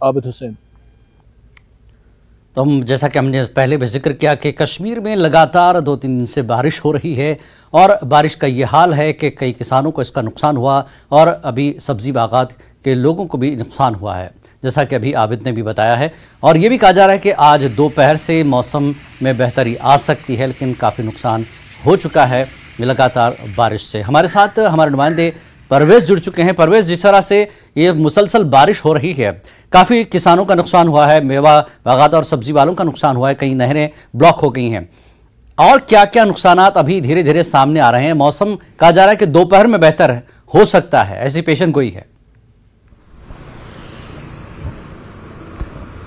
आबिद हुसैन। तो जैसा कि हमने पहले भी जिक्र किया कि कश्मीर में लगातार 2-3 दिन से बारिश हो रही है और बारिश का ये हाल है कि कई किसानों को इसका नुकसान हुआ और अभी सब्जी बागात के लोगों को भी नुकसान हुआ है, जैसा कि अभी आबिद ने भी बताया है। और ये भी कहा जा रहा है कि आज दोपहर से मौसम में बेहतरी आ सकती है, लेकिन काफ़ी नुकसान हो चुका है लगातार बारिश से। हमारे साथ हमारे नुमाइंदे परवेज़ जुड़ चुके हैं। परवेज़, जिस तरह से ये मुसलसल बारिश हो रही है, काफ़ी किसानों का नुकसान हुआ है, मेवा बागात और सब्जी वालों का नुकसान हुआ है, कई नहरें ब्लॉक हो गई हैं, और क्या क्या नुकसानात अभी धीरे धीरे सामने आ रहे हैं? मौसम कहा जा रहा है कि दोपहर में बेहतर हो सकता है, ऐसी पेशन गोई है।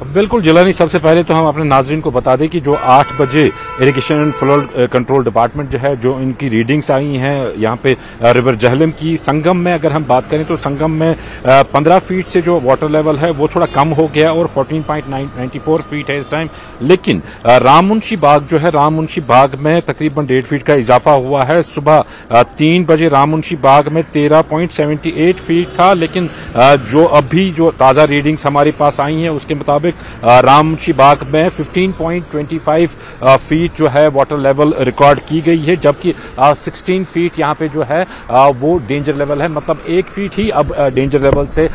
बिल्कुल जिलानी, सबसे पहले तो हम अपने नाजरीन को बता दें कि जो 8 बजे irrigation and flood control department जो है, जो इनकी रीडिंग्स आई हैं यहाँ पे रिवर जहलम की संगम में, अगर हम बात करें तो संगम में 15 फीट से जो वाटर लेवल है वो थोड़ा कम हो गया और 14.94 फीट है इस टाइम। लेकिन राममुंशी बाग जो है, राममुंशी बाग में तकरीबन 1.5 फीट का इजाफा हुआ है। सुबह 3 बजे राममुंशी बाग में 13.78 फीट था, लेकिन जो अभी जो ताज़ा रीडिंग्स हमारे पास आई हैं उसके मुताबिक राममुंशी बाग में 15.25 फीट जो है वाटर लेवल रिकॉर्ड की गई है, जबकि 16 फीट यहाँ पे जो है वो डेंजर लेवल है, मतलब 1 फीट ही अब डेंजर लेवल से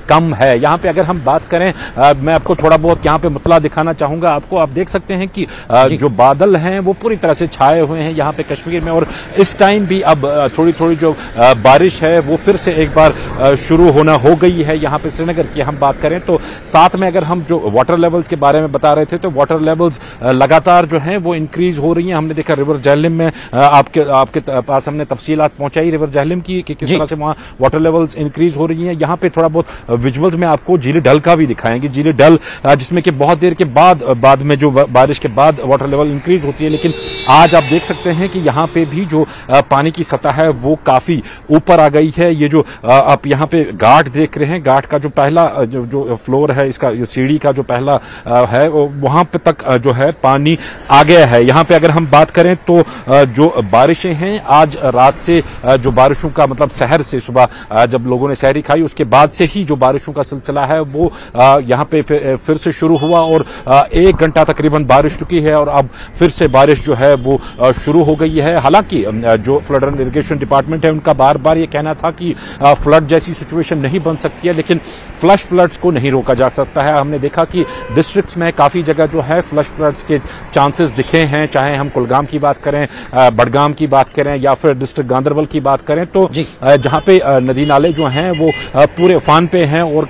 कम है। यहाँ पे अगर हम बात करें, मैं आपको थोड़ा बहुत यहाँ पे मुतला दिखाना चाहूंगा आपको। आप देख सकते हैं कि जो बादल हैं वो पूरी तरह से छाए हुए हैं यहाँ पे कश्मीर में, और इस टाइम भी अब थोड़ी थोड़ी जो बारिश है वो फिर से एक बार शुरू होना हो गई है। यहाँ पे श्रीनगर की हम बात करें तो साथ में अगर हम जो वाटर लेवल्स के बारे में बता रहे थे तो वाटर लेवल्स लगातार जो हैं वो इंक्रीज हो रही हैं। हमने देखा रिवर जहलम में आपके पास हमने तफसीलात पहुंचाई रिवर जहलम की कि किस तरह से वहां वाटर लेवल्स इंक्रीज हो रही हैं। यहाँ पे थोड़ा बहुत विजुअल्स में आपको झील डल का भी दिखाएंगे। झील डल जिसमें कि बहुत देर के बाद में जो बारिश के बाद वाटर लेवल इंक्रीज होती है, लेकिन आज आप देख सकते हैं कि यहाँ पे भी जो पानी की सतह है वो काफी ऊपर आ गई है। ये जो आप यहाँ पे घाट देख रहे हैं, घाट का जो पहला जो फ्लोर है, इसका सीढ़ी का जो पहला है वहां पे तक जो है पानी आ गया है। यहाँ पे अगर हम बात करें तो जो बारिशें हैं आज रात से, जो बारिशों का मतलब सहर से, सुबह जब लोगों ने सहरी खाई उसके बाद से ही जो बारिशों का सिलसिला है वो यहाँ पे फिर से शुरू हुआ और 1 घंटा तकरीबन बारिश रुकी है और अब फिर से बारिश जो है वो शुरू हो गई है। हालांकि जो फ्लड एंड इरिगेशन डिपार्टमेंट है उनका बार बार ये कहना था कि फ्लड जैसी सिचुएशन नहीं बन सकती है, लेकिन फ्लश फ्लड्स को नहीं रोका जा सकता है। हमने देखा कि डिस्ट्रिक्ट्स में काफी जगह जो है फ्लश फ्लड्स के चांसेस दिखे हैं, चाहे हम कुलगाम की बात करें, बडगाम की बात करें या फिर डिस्ट्रिक्ट गांदरबल की बात करें, तो जहां पे नदी नाले जो हैं वो पूरे उफान पे हैं और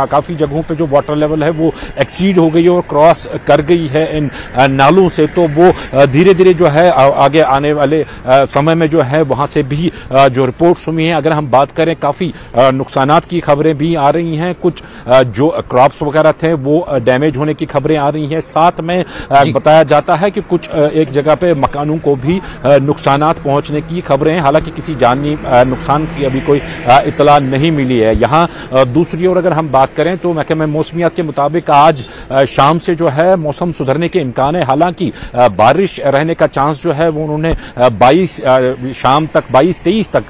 काफी जगहों पे जो वाटर लेवल है वो एक्सीड हो गई है और क्रॉस कर गई है इन नालों से, तो वो धीरे धीरे जो है आगे आने वाले समय में जो है वहां से भी जो रिपोर्ट्स हुई हैं, अगर हम बात करें काफी नुकसानात की खबरें भी आ रही हैं, कुछ जो क्रॉप्स वगैरह थे वो डैमेज होने की खबरें आ रही हैं। साथ में बताया जाता है कि कुछ एक जगह पे मकानों को भी नुकसानात पहुंचने की खबरें हैं। हालांकि किसी जानी नुकसान की अभी कोई इतला नहीं मिली है। यहाँ दूसरी ओर अगर हम बात करें तो महकमे मौसमियात के मुताबिक आज शाम से जो है मौसम सुधरने के इम्कान है। हालांकि बारिश रहने का चांस जो है वो उन्होंने 22 शाम तक 22-23 तक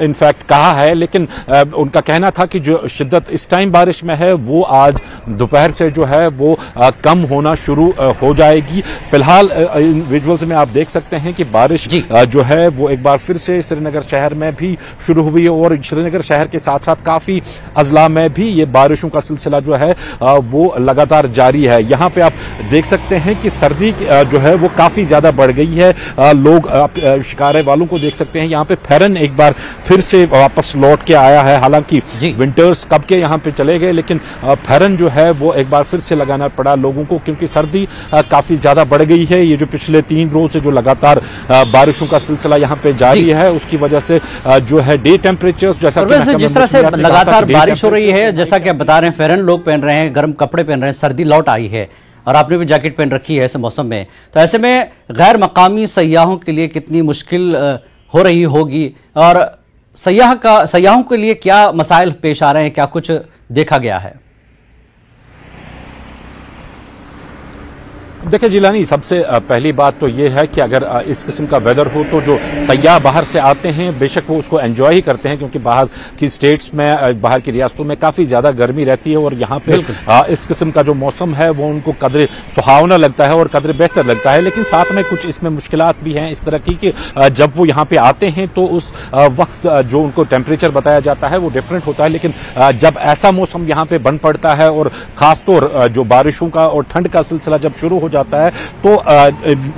इनफैक्ट कहा है, लेकिन उनका कहना था कि जो शिद्दत इस टाइम बारिश में है वो आज दोपहर से जो है वो कम होना शुरू हो जाएगी। फिलहाल इन विजुअल्स में आप देख सकते हैं कि बारिश जो है वो एक बार फिर से श्रीनगर शहर में भी शुरू हुई है और श्रीनगर शहर के साथ साथ काफी अजला में भी ये बारिशों का सिलसिला जो है वो लगातार जारी है। यहाँ पे आप देख सकते हैं कि सर्दी जो है वो काफी ज्यादा बढ़ गई है। लोग शिकारे वालों को देख सकते हैं, यहाँ पे फेरन एक बार फिर से वापस लौट के आया है। हालांकि विंटर्स कब के यहाँ पे चले गए, लेकिन फेरन जो है वो एक बार फिर से लगाना पड़ा लोगों को, क्योंकि सर्दी काफी ज्यादा बढ़ गई है। ये जो पिछले 3 रोज से जो लगातार बारिशों का सिलसिला यहाँ पे जारी है उसकी वजह से जो है डे टेम्परेचर्स, जैसा जिस तरह से लगातार बारिश हो रही है, जैसा कि आप बता रहे हैं, फेरन लोग पहन रहे हैं, गर्म कपड़े पहन रहे हैं, सर्दी लौट आई है और आपने भी जैकेट पहन रखी है ऐसे मौसम में, तो ऐसे में गैर मकामी सयाहों के लिए कितनी मुश्किल हो रही होगी और सयाहों के लिए क्या मसाइल पेश आ रहे हैं, क्या कुछ देखा गया है? देखिए जिलानी, सबसे पहली बात तो ये है कि अगर इस किस्म का वेदर हो तो जो सयाह बाहर से आते हैं बेशक वो उसको एंजॉय ही करते हैं, क्योंकि बाहर की स्टेट्स में, बाहर की रियासतों में काफी ज्यादा गर्मी रहती है और यहाँ पे इस किस्म का जो मौसम है वो उनको कदरे सुहावना लगता है और कदरे बेहतर लगता है। लेकिन साथ में कुछ इसमें मुश्किलात भी हैं इस तरह की कि जब वो यहाँ पे आते हैं तो उस वक्त जो उनको टेम्परेचर बताया जाता है वो डिफरेंट होता है। लेकिन जब ऐसा मौसम यहाँ पे बन पड़ता है और खासतौर जो बारिशों का और ठंड का सिलसिला जब शुरू हो जाता है तो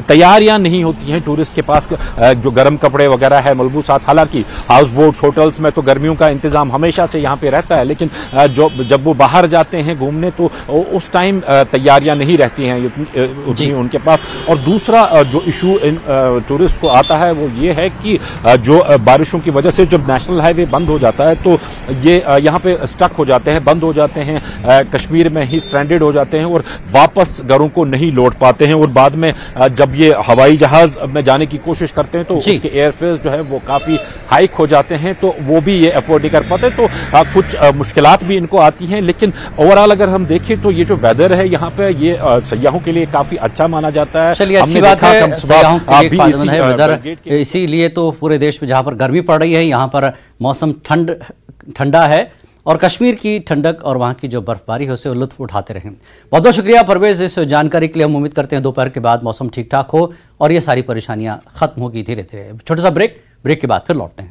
तैयारियां नहीं होती हैं टूरिस्ट के पास, जो गर्म कपड़े वगैरह है, मलबूसात। हालांकि हाउस बोट्स, होटल्स में तो गर्मियों का इंतजाम हमेशा से यहाँ पे रहता है, लेकिन जब वो बाहर जाते हैं घूमने तो उस टाइम तैयारियां नहीं रहती हैं उतनी उनके पास। और दूसरा जो इशू इन टूरिस्ट को आता है वो ये है कि जो बारिशों की वजह से जब नेशनल हाईवे बंद हो जाता है तो ये यहाँ पे स्टक हो जाते हैं, बंद हो जाते हैं, कश्मीर में ही स्ट्रैंडेड हो जाते हैं और वापस घरों को नहीं लौट पाते हैं। और बाद में जब ये हवाई जहाज में जाने की कोशिश करते हैं तो उसके एयरफेयर जो है वो काफी हाइक हो जाते हैं, तो वो भी ये अफोर्ड नहीं कर पाते, तो कुछ मुश्किलात भी इनको आती हैं। लेकिन ओवरऑल अगर हम देखें तो ये जो वेदर है यहाँ पे ये सयाहों के लिए काफी अच्छा माना जाता है। चलिए, अच्छी बात है, सयाहों के लिए फायदेमंद है वेदर। इसीलिए तो पूरे देश में जहां पर गर्मी पड़ रही है यहाँ पर मौसम ठंडा है और कश्मीर की ठंडक और वहाँ की जो बर्फबारी है उससे लुत्फ उठाते रहें। बहुत बहुत शुक्रिया परवेज इस जानकारी के लिए। हम उम्मीद करते हैं दोपहर के बाद मौसम ठीक ठाक हो और ये सारी परेशानियां खत्म होगी धीरे धीरे। छोटा सा ब्रेक के बाद फिर लौटते हैं।